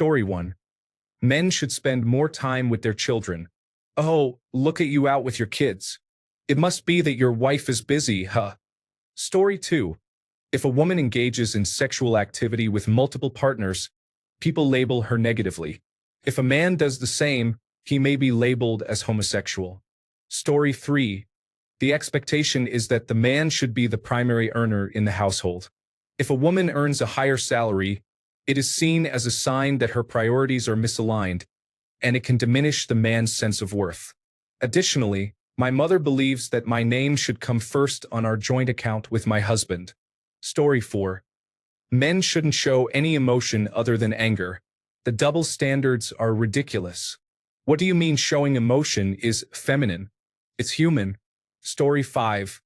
Story 1. Men should spend more time with their children. Oh, look at you out with your kids. It must be that your wife is busy, huh? Story 2. If a woman engages in sexual activity with multiple partners, people label her negatively. If a man does the same, he may be labeled as homosexual. Story 3. The expectation is that the man should be the primary earner in the household. If a woman earns a higher salary, it is seen as a sign that her priorities are misaligned, and it can diminish the man's sense of worth. Additionally, my mother believes that my name should come first on our joint account with my husband. Story 4. Men shouldn't show any emotion other than anger. The double standards are ridiculous. What do you mean showing emotion is feminine? It's human. Story 5.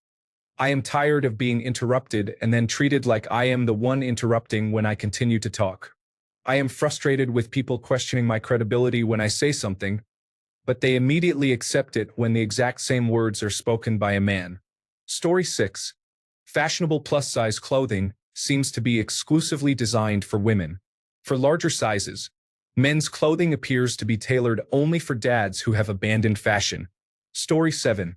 I am tired of being interrupted and then treated like I am the one interrupting when I continue to talk. I am frustrated with people questioning my credibility when I say something, but they immediately accept it when the exact same words are spoken by a man. Story 6. Fashionable plus-size clothing seems to be exclusively designed for women. For larger sizes, men's clothing appears to be tailored only for dads who have abandoned fashion. Story 7.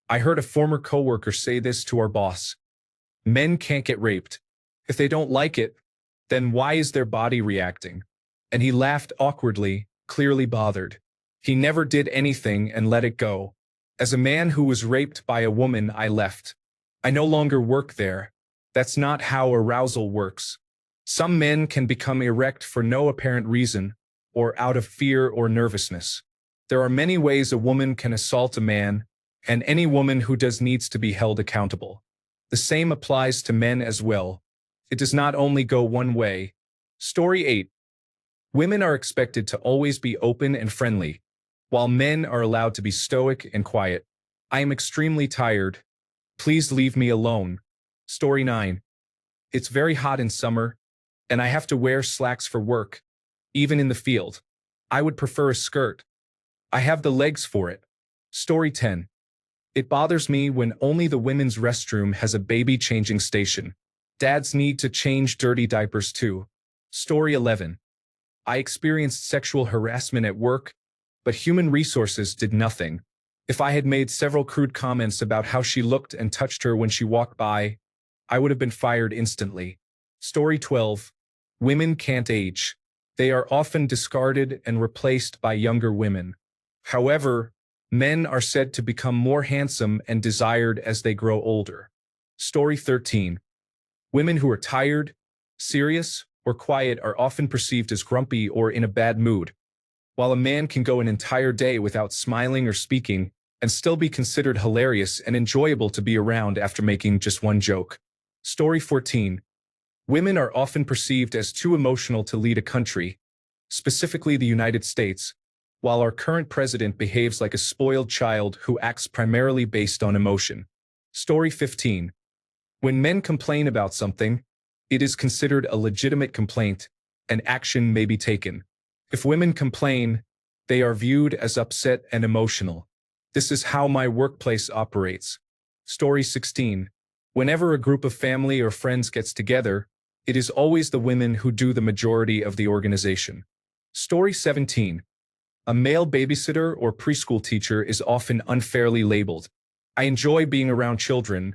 I heard a former coworker say this to our boss. Men can't get raped. If they don't like it, then why is their body reacting? And he laughed awkwardly, clearly bothered. He never did anything and let it go. As a man who was raped by a woman, I left. I no longer work there. That's not how arousal works. Some men can become erect for no apparent reason, or out of fear or nervousness. There are many ways a woman can assault a man, and any woman who does needs to be held accountable. The same applies to men as well. It does not only go one way. Story 8. Women are expected to always be open and friendly, while men are allowed to be stoic and quiet. I am extremely tired. Please leave me alone. Story 9. It's very hot in summer, and I have to wear slacks for work, even in the field. I would prefer a skirt. I have the legs for it. Story 10. It bothers me when only the women's restroom has a baby changing station. Dads need to change dirty diapers too. Story 11. I experienced sexual harassment at work, but human resources did nothing. If I had made several crude comments about how she looked and touched her when she walked by, I would have been fired instantly. Story 12. Women can't age. They are often discarded and replaced by younger women. However, men are said to become more handsome and desired as they grow older. Story 13. Women who are tired, serious, or quiet are often perceived as grumpy or in a bad mood, while a man can go an entire day without smiling or speaking and still be considered hilarious and enjoyable to be around after making just one joke. Story 14. Women are often perceived as too emotional to lead a country, specifically the United States, while our current president behaves like a spoiled child who acts primarily based on emotion. Story 15. When men complain about something, it is considered a legitimate complaint, and action may be taken. If women complain, they are viewed as upset and emotional. This is how my workplace operates. Story 16. Whenever a group of family or friends gets together, it is always the women who do the majority of the organization. Story 17. A male babysitter or preschool teacher is often unfairly labeled. I enjoy being around children.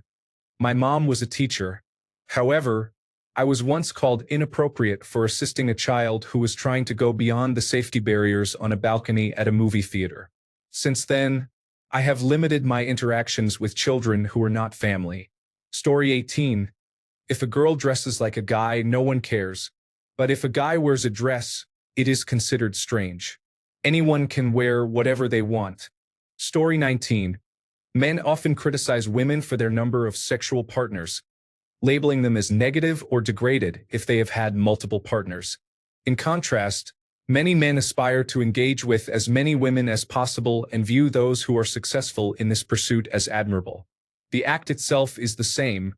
My mom was a teacher. However, I was once called inappropriate for assisting a child who was trying to go beyond the safety barriers on a balcony at a movie theater. Since then, I have limited my interactions with children who are not family. Story 18. If a girl dresses like a guy, no one cares. But if a guy wears a dress, it is considered strange. Anyone can wear whatever they want. Story 19. Men often criticize women for their number of sexual partners, labeling them as negative or degraded if they have had multiple partners. In contrast, many men aspire to engage with as many women as possible and view those who are successful in this pursuit as admirable. The act itself is the same.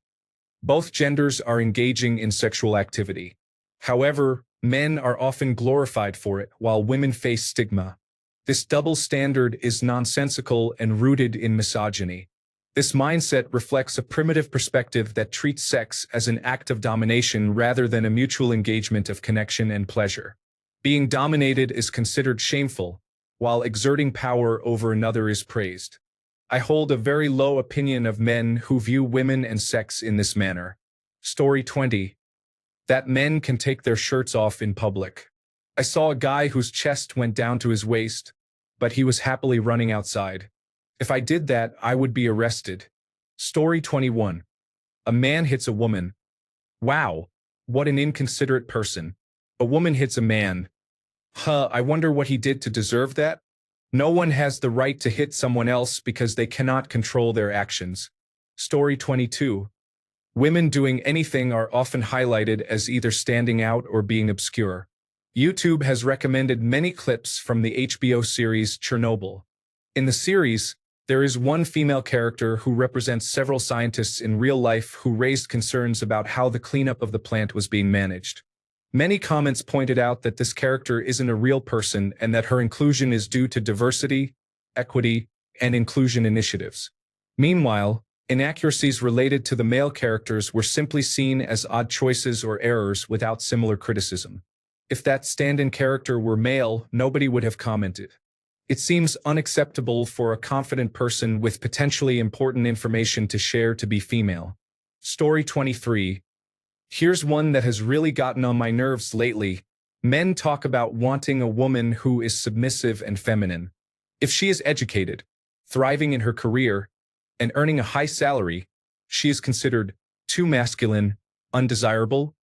Both genders are engaging in sexual activity. However, men are often glorified for it, while women face stigma. This double standard is nonsensical and rooted in misogyny. This mindset reflects a primitive perspective that treats sex as an act of domination rather than a mutual engagement of connection and pleasure. Being dominated is considered shameful, while exerting power over another is praised. I hold a very low opinion of men who view women and sex in this manner. Story 20. That men can take their shirts off in public. I saw a guy whose chest went down to his waist, but he was happily running outside. If I did that, I would be arrested. Story 21. A man hits a woman. Wow, what an inconsiderate person. A woman hits a man. I wonder what he did to deserve that? No one has the right to hit someone else because they cannot control their actions. Story 22. Women doing anything are often highlighted as either standing out or being obscure. YouTube has recommended many clips from the HBO series Chernobyl. In the series, there is one female character who represents several scientists in real life who raised concerns about how the cleanup of the plant was being managed. Many comments pointed out that this character isn't a real person and that her inclusion is due to diversity, equity, and inclusion initiatives. Meanwhile, inaccuracies related to the male characters were simply seen as odd choices or errors without similar criticism. If that stand-in character were male, nobody would have commented. It seems unacceptable for a confident person with potentially important information to share to be female. Story 23. Here's one that has really gotten on my nerves lately. Men talk about wanting a woman who is submissive and feminine. If she is educated, thriving in her career, and earning a high salary, she is considered too masculine, undesirable,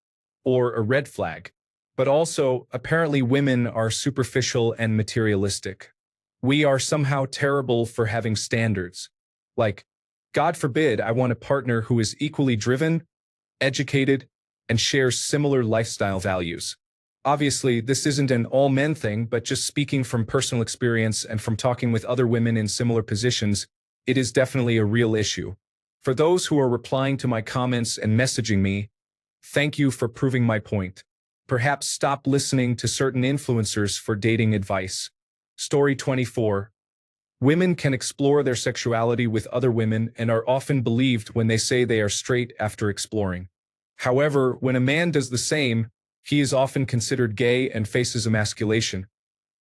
or a red flag. But also, apparently women are superficial and materialistic. We are somehow terrible for having standards. Like, God forbid I want a partner who is equally driven, educated, and shares similar lifestyle values. Obviously, this isn't an all-men thing, but just speaking from personal experience and from talking with other women in similar positions, it is definitely a real issue. For those who are replying to my comments and messaging me, thank you for proving my point. Perhaps stop listening to certain influencers for dating advice. Story 24. Women can explore their sexuality with other women and are often believed when they say they are straight after exploring. However, when a man does the same, he is often considered gay and faces emasculation.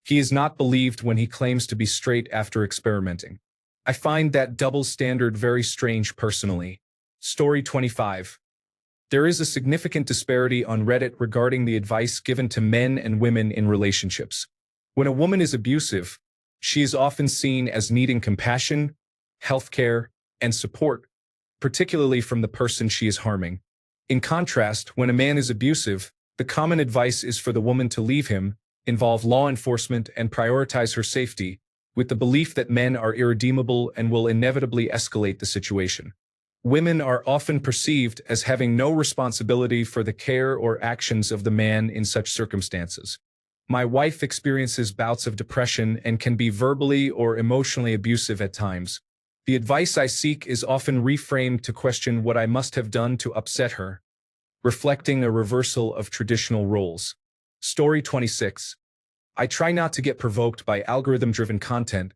He is not believed when he claims to be straight after experimenting. I find that double standard very strange personally. Story 25. There is a significant disparity on Reddit regarding the advice given to men and women in relationships. When a woman is abusive, she is often seen as needing compassion, healthcare, and support, particularly from the person she is harming. In contrast, when a man is abusive, the common advice is for the woman to leave him, involve law enforcement, and prioritize her safety, with the belief that men are irredeemable and will inevitably escalate the situation. Women are often perceived as having no responsibility for the care or actions of the man in such circumstances. My wife experiences bouts of depression and can be verbally or emotionally abusive at times. The advice I seek is often reframed to question what I must have done to upset her, reflecting a reversal of traditional roles. Story 26. I try not to get provoked by algorithm-driven content,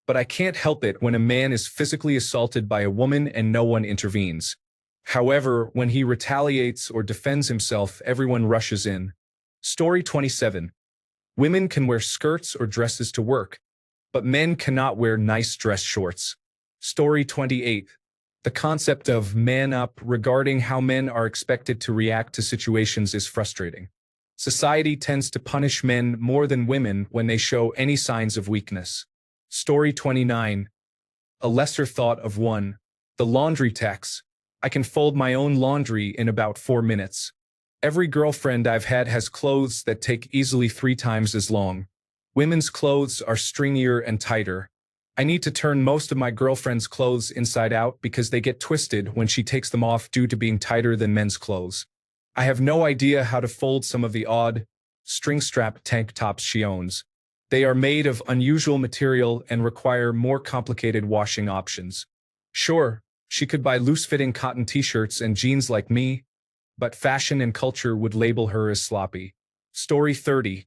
but I can't help it when a man is physically assaulted by a woman and no one intervenes. However, when he retaliates or defends himself, everyone rushes in. Story 27. Women can wear skirts or dresses to work, but men cannot wear nice dress shorts. Story 28. The concept of man up regarding how men are expected to react to situations is frustrating. Society tends to punish men more than women when they show any signs of weakness. Story 29. A lesser thought of one. The laundry tax. I can fold my own laundry in about 4 minutes. Every girlfriend I've had has clothes that take easily 3 times as long. Women's clothes are stringier and tighter. I need to turn most of my girlfriend's clothes inside out because they get twisted when she takes them off due to being tighter than men's clothes. I have no idea how to fold some of the odd, string-strap tank tops she owns. They are made of unusual material and require more complicated washing options. Sure, she could buy loose-fitting cotton t-shirts and jeans like me, but fashion and culture would label her as sloppy. Story 30.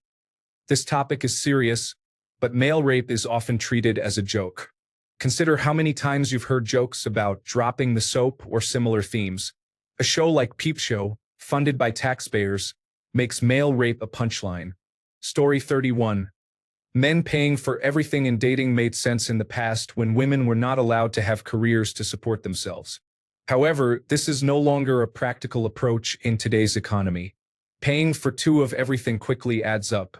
This topic is serious, but male rape is often treated as a joke. Consider how many times you've heard jokes about dropping the soap or similar themes. A show like Peep Show, funded by taxpayers, makes male rape a punchline. Story 31. Men paying for everything in dating made sense in the past when women were not allowed to have careers to support themselves. However, this is no longer a practical approach in today's economy. Paying for two of everything quickly adds up.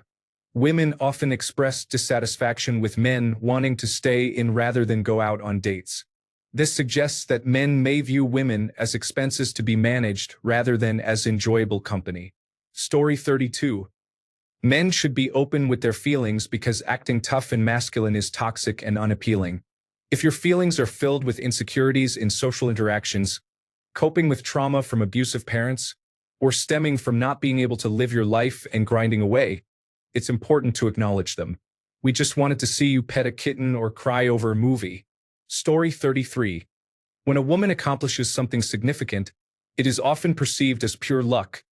Women often express dissatisfaction with men wanting to stay in rather than go out on dates. This suggests that men may view women as expenses to be managed rather than as enjoyable company. Story 32. Men should be open with their feelings because acting tough and masculine is toxic and unappealing. If your feelings are filled with insecurities in social interactions, coping with trauma from abusive parents, or stemming from not being able to live your life and grinding away, it's important to acknowledge them. We just wanted to see you pet a kitten or cry over a movie. Story 33. When a woman accomplishes something significant, it is often perceived as pure luck,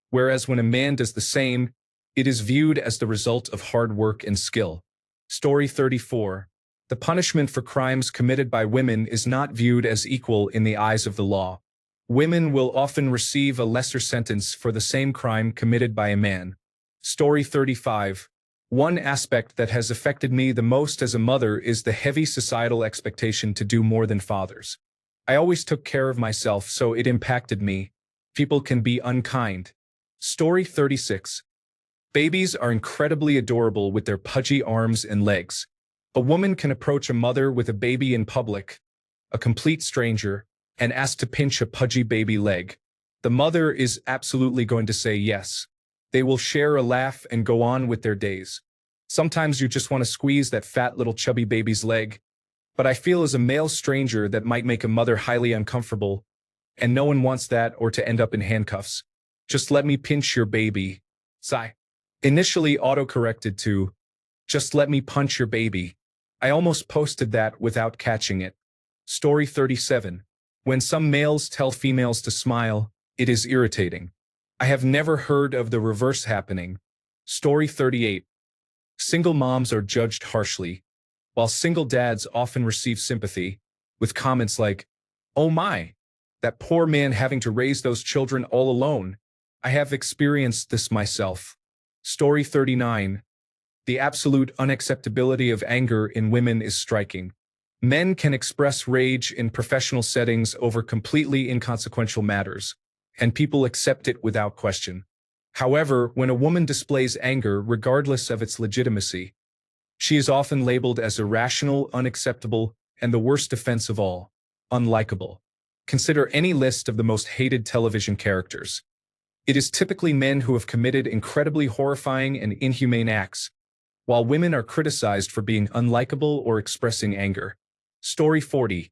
whereas when a man does the same, it is viewed as the result of hard work and skill. Story 34. The punishment for crimes committed by women is not viewed as equal in the eyes of the law. Women will often receive a lesser sentence for the same crime committed by a man. Story 35. One aspect that has affected me the most as a mother is the heavy societal expectation to do more than fathers. I always took care of myself, so it impacted me. People can be unkind. Story 36. Babies are incredibly adorable with their pudgy arms and legs. A woman can approach a mother with a baby in public, a complete stranger, and ask to pinch a pudgy baby leg. The mother is absolutely going to say yes. They will share a laugh and go on with their days. Sometimes you just want to squeeze that fat little chubby baby's leg, but I feel as a male stranger that might make a mother highly uncomfortable, and no one wants that or to end up in handcuffs. Just let me pinch your baby. Sigh. Initially auto-corrected to, just let me punch your baby. I almost posted that without catching it. Story 37. When some males tell females to smile, it is irritating. I have never heard of the reverse happening. Story 38. Single moms are judged harshly, while single dads often receive sympathy, with comments like, "Oh my, that poor man having to raise those children all alone. I have experienced this myself." Story 39. The absolute unacceptability of anger in women is striking. Men can express rage in professional settings over completely inconsequential matters, and people accept it without question. However, when a woman displays anger regardless of its legitimacy, she is often labeled as irrational, unacceptable, and the worst offense of all, unlikable. Consider any list of the most hated television characters. It is typically men who have committed incredibly horrifying and inhumane acts, while women are criticized for being unlikable or expressing anger. Story 40.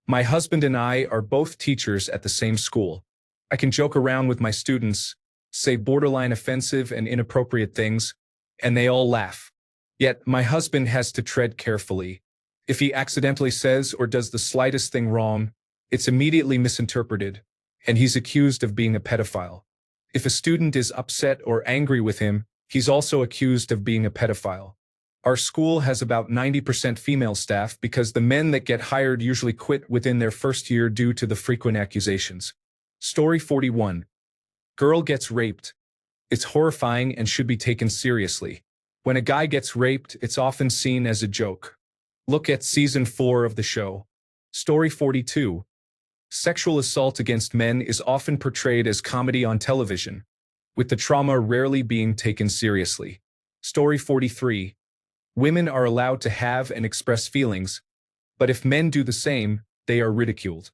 My husband and I are both teachers at the same school. I can joke around with my students, say borderline offensive and inappropriate things, and they all laugh. Yet, my husband has to tread carefully. If he accidentally says or does the slightest thing wrong, it's immediately misinterpreted, and he's accused of being a pedophile. If a student is upset or angry with him, he's also accused of being a pedophile. Our school has about 90% female staff because the men that get hired usually quit within their first year due to the frequent accusations. Story 41. Girl gets raped. It's horrifying and should be taken seriously. When a guy gets raped, it's often seen as a joke. Look at season 4 of the show. Story 42. Sexual assault against men is often portrayed as comedy on television, with the trauma rarely being taken seriously. Story 43. Women are allowed to have and express feelings, but if men do the same, they are ridiculed.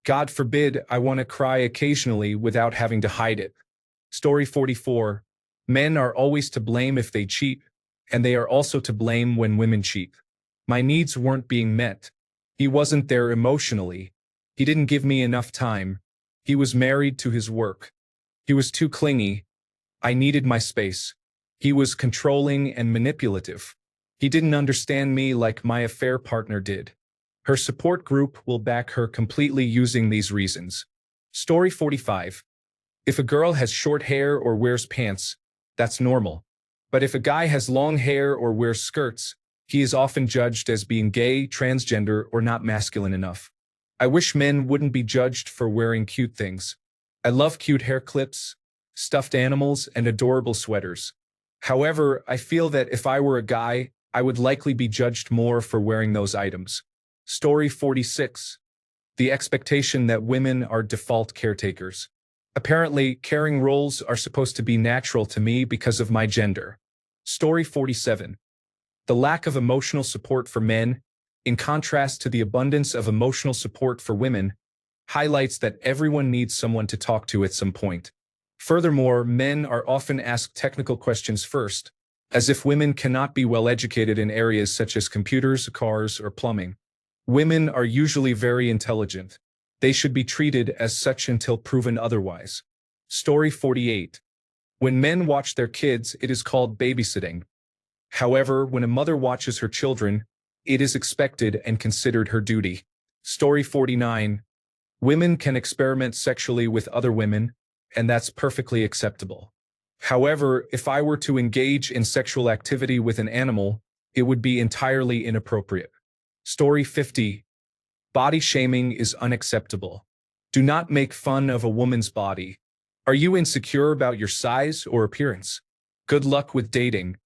God forbid I want to cry occasionally without having to hide it. Story 44. Men are always to blame if they cheat, and they are also to blame when women cheat. My needs weren't being met. He wasn't there emotionally. He didn't give me enough time. He was married to his work. He was too clingy. I needed my space. He was controlling and manipulative. He didn't understand me like my affair partner did. Her support group will back her completely using these reasons. Story 45. If a girl has short hair or wears pants, that's normal. But if a guy has long hair or wears skirts, he is often judged as being gay, transgender, or not masculine enough. I wish men wouldn't be judged for wearing cute things. I love cute hair clips, stuffed animals, and adorable sweaters. However, I feel that if I were a guy, I would likely be judged more for wearing those items. Story 46. The expectation that women are default caretakers. Apparently, caring roles are supposed to be natural to me because of my gender. Story 47. The lack of emotional support for men, in contrast to the abundance of emotional support for women, highlights that everyone needs someone to talk to at some point. Furthermore, men are often asked technical questions first, as if women cannot be well educated in areas such as computers, cars, or plumbing. Women are usually very intelligent. They should be treated as such until proven otherwise. Story 48. When men watch their kids, it is called babysitting. However, when a mother watches her children, it is expected and considered her duty. Story 49. Women can experiment sexually with other women, and that's perfectly acceptable. However, if I were to engage in sexual activity with an animal, it would be entirely inappropriate. Story 50. Body shaming is unacceptable. Do not make fun of a woman's body. Are you insecure about your size or appearance? Good luck with dating.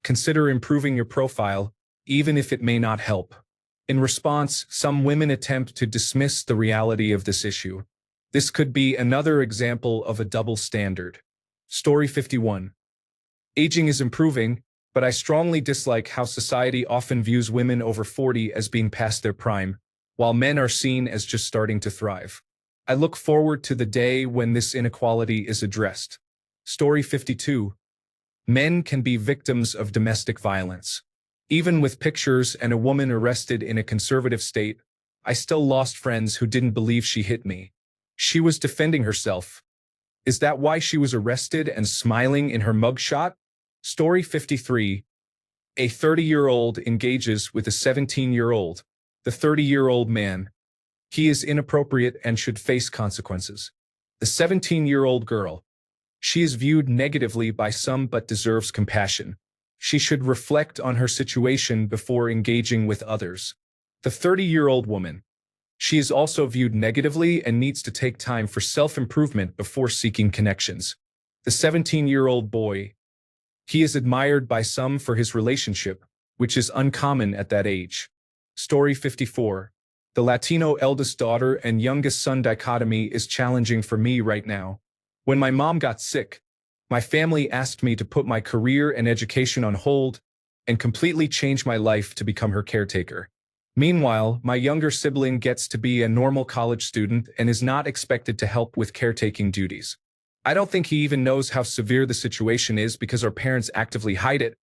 Consider improving your profile, even if it may not help. In response, some women attempt to dismiss the reality of this issue. This could be another example of a double standard. Story 51. Aging is improving, but I strongly dislike how society often views women over 40 as being past their prime, while men are seen as just starting to thrive. I look forward to the day when this inequality is addressed. Story 52. Men can be victims of domestic violence. Even with pictures and a woman arrested in a conservative state, I still lost friends who didn't believe she hit me. She was defending herself. Is that why she was arrested and smiling in her mugshot? Story 53. A 30-year-old engages with a 17-year-old. The 30-year-old man. He is inappropriate and should face consequences. The 17-year-old girl. She is viewed negatively by some but deserves compassion. She should reflect on her situation before engaging with others. The 30-year-old woman. She is also viewed negatively and needs to take time for self-improvement before seeking connections. The 17-year-old boy. He is admired by some for his relationship, which is uncommon at that age. Story 54. The Latino eldest daughter and youngest son dichotomy is challenging for me right now. When my mom got sick, my family asked me to put my career and education on hold and completely change my life to become her caretaker. Meanwhile, my younger sibling gets to be a normal college student and is not expected to help with caretaking duties. I don't think he even knows how severe the situation is because our parents actively hide it,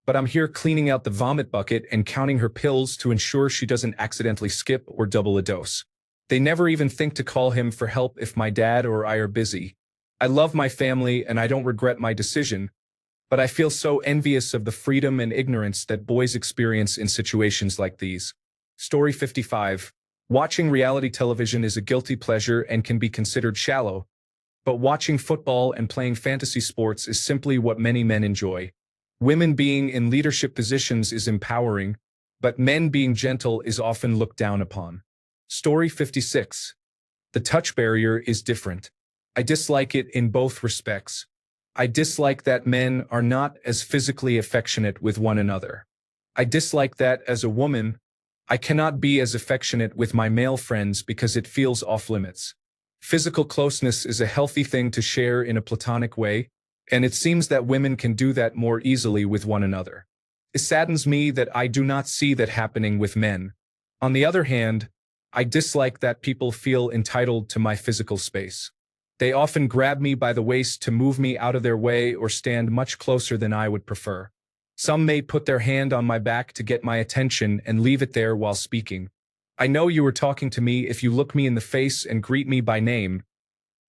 but I'm here cleaning out the vomit bucket and counting her pills to ensure she doesn't accidentally skip or double a dose. They never even think to call him for help if my dad or I are busy. I love my family and I don't regret my decision, but I feel so envious of the freedom and ignorance that boys experience in situations like these. Story 55. Watching reality television is a guilty pleasure and can be considered shallow, but watching football and playing fantasy sports is simply what many men enjoy. Women being in leadership positions is empowering, but men being gentle is often looked down upon. Story 56. The touch barrier is different. I dislike it in both respects. I dislike that men are not as physically affectionate with one another. I dislike that, as a woman, I cannot be as affectionate with my male friends because it feels off limits. Physical closeness is a healthy thing to share in a platonic way, and it seems that women can do that more easily with one another. It saddens me that I do not see that happening with men. On the other hand, I dislike that people feel entitled to my physical space. They often grab me by the waist to move me out of their way or stand much closer than I would prefer. Some may put their hand on my back to get my attention and leave it there while speaking. I know you are talking to me if you look me in the face and greet me by name.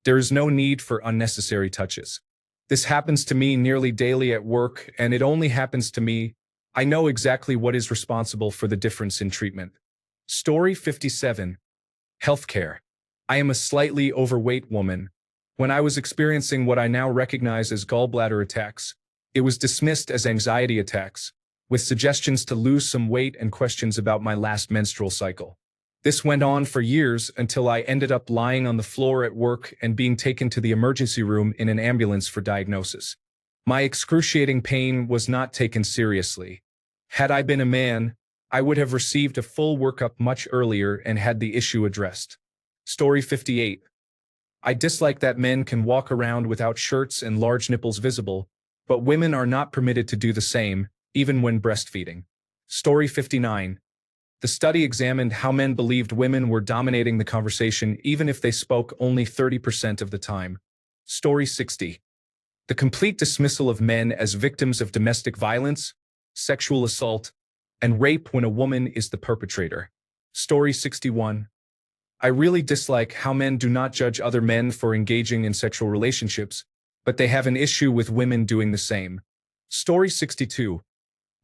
There is no need for unnecessary touches. This happens to me nearly daily at work, and it only happens to me. I know exactly what is responsible for the difference in treatment. Story 57. Healthcare. I am a slightly overweight woman. When I was experiencing what I now recognize as gallbladder attacks, it was dismissed as anxiety attacks, with suggestions to lose some weight and questions about my last menstrual cycle. This went on for years until I ended up lying on the floor at work and being taken to the emergency room in an ambulance for diagnosis. My excruciating pain was not taken seriously. Had I been a man, I would have received a full workup much earlier and had the issue addressed. Story 58. I dislike that men can walk around without shirts and large nipples visible, but women are not permitted to do the same, even when breastfeeding. Story 59. The study examined how men believed women were dominating the conversation even if they spoke only 30% of the time. Story 60. The complete dismissal of men as victims of domestic violence, sexual assault, and rape when a woman is the perpetrator. Story 61. I really dislike how men do not judge other men for engaging in sexual relationships, but they have an issue with women doing the same. Story 62.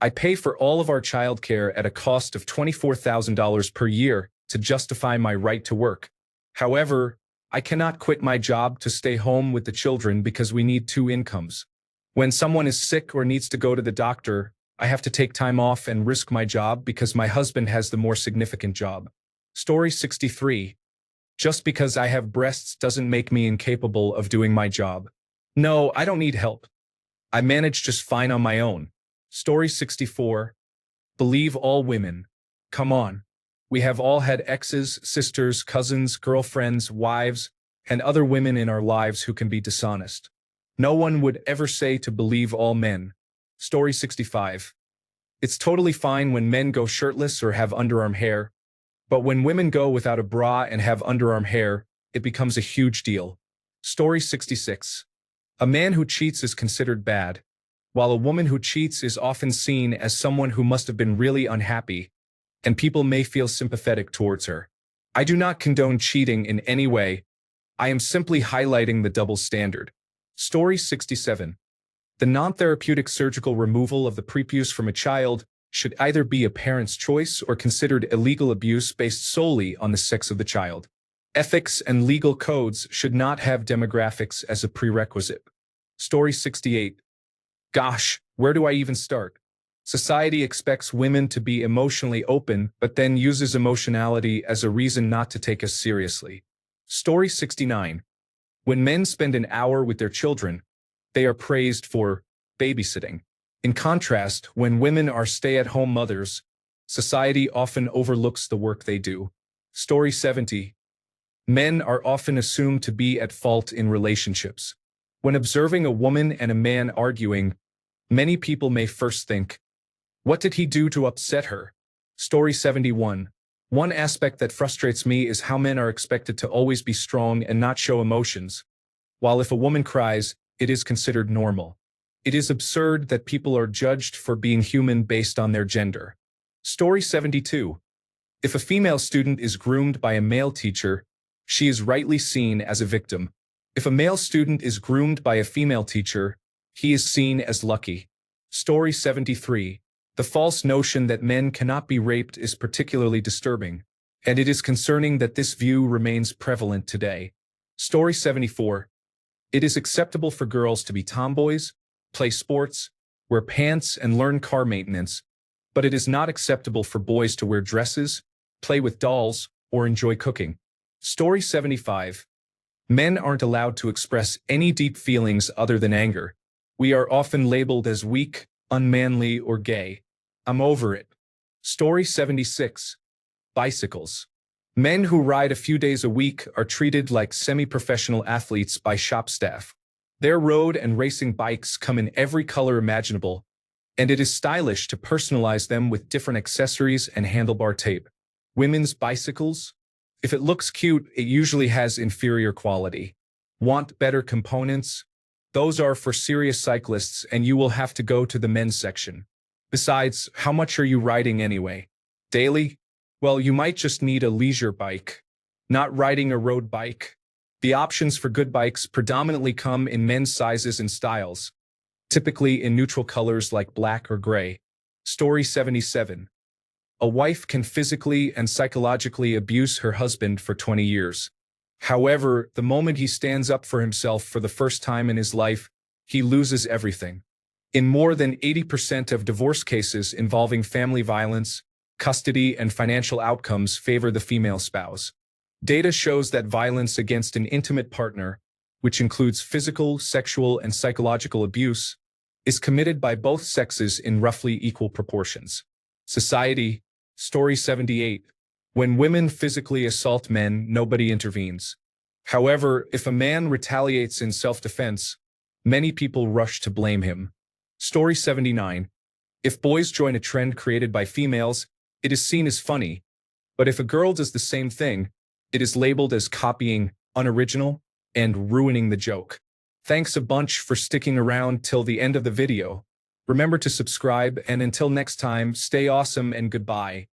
I pay for all of our childcare at a cost of $24,000 per year to justify my right to work. However, I cannot quit my job to stay home with the children because we need two incomes. When someone is sick or needs to go to the doctor, I have to take time off and risk my job because my husband has the more significant job. Story 63. Just because I have breasts doesn't make me incapable of doing my job. No, I don't need help. I manage just fine on my own. Story 64. Believe all women. Come on. We have all had exes, sisters, cousins, girlfriends, wives, and other women in our lives who can be dishonest. No one would ever say to believe all men. Story 65. It's totally fine when men go shirtless or have underarm hair, but when women go without a bra and have underarm hair, it becomes a huge deal. Story 66. A man who cheats is considered bad, while a woman who cheats is often seen as someone who must have been really unhappy, and people may feel sympathetic towards her. I do not condone cheating in any way. I am simply highlighting the double standard. Story 67. The non-therapeutic surgical removal of the prepuce from a child should either be a parent's choice or considered illegal abuse based solely on the sex of the child. Ethics and legal codes should not have demographics as a prerequisite. Story 68. Gosh, where do I even start? Society expects women to be emotionally open, but then uses emotionality as a reason not to take us seriously. Story 69. When men spend an hour with their children, they are praised for babysitting. In contrast, when women are stay-at-home mothers, society often overlooks the work they do. Story 70. Men are often assumed to be at fault in relationships. When observing a woman and a man arguing, many people may first think, what did he do to upset her? Story 71. One aspect that frustrates me is how men are expected to always be strong and not show emotions, while if a woman cries, it is considered normal. It is absurd that people are judged for being human based on their gender. Story 72. If a female student is groomed by a male teacher, she is rightly seen as a victim. If a male student is groomed by a female teacher, he is seen as lucky. Story 73. The false notion that men cannot be raped is particularly disturbing, and it is concerning that this view remains prevalent today. Story 74. It is acceptable for girls to be tomboys, play sports, wear pants, and learn car maintenance, but it is not acceptable for boys to wear dresses, play with dolls, or enjoy cooking. Story 75. Men aren't allowed to express any deep feelings other than anger. We are often labeled as weak, unmanly, or gay. I'm over it. Story 76. Bicycles. Men who ride a few days a week are treated like semi-professional athletes by shop staff. Their road and racing bikes come in every color imaginable, and it is stylish to personalize them with different accessories and handlebar tape. Women's bicycles? If it looks cute, it usually has inferior quality. Want better components? Those are for serious cyclists, and you will have to go to the men's section. Besides, how much are you riding anyway? Daily? Well, you might just need a leisure bike, not riding a road bike. The options for good bikes predominantly come in men's sizes and styles, typically in neutral colors like black or gray. Story 77. A wife can physically and psychologically abuse her husband for 20 years. However, the moment he stands up for himself for the first time in his life, he loses everything. In more than 80% of divorce cases involving family violence, custody and financial outcomes favor the female spouse. Data shows that violence against an intimate partner, which includes physical, sexual, and psychological abuse, is committed by both sexes in roughly equal proportions. Society, Story 78. When women physically assault men, nobody intervenes. However, if a man retaliates in self-defense, many people rush to blame him. Story 79. If boys join a trend created by females, it is seen as funny. But if a girl does the same thing, it is labeled as copying, unoriginal, and ruining the joke. Thanks a bunch for sticking around till the end of the video. Remember to subscribe, and until next time, stay awesome and goodbye.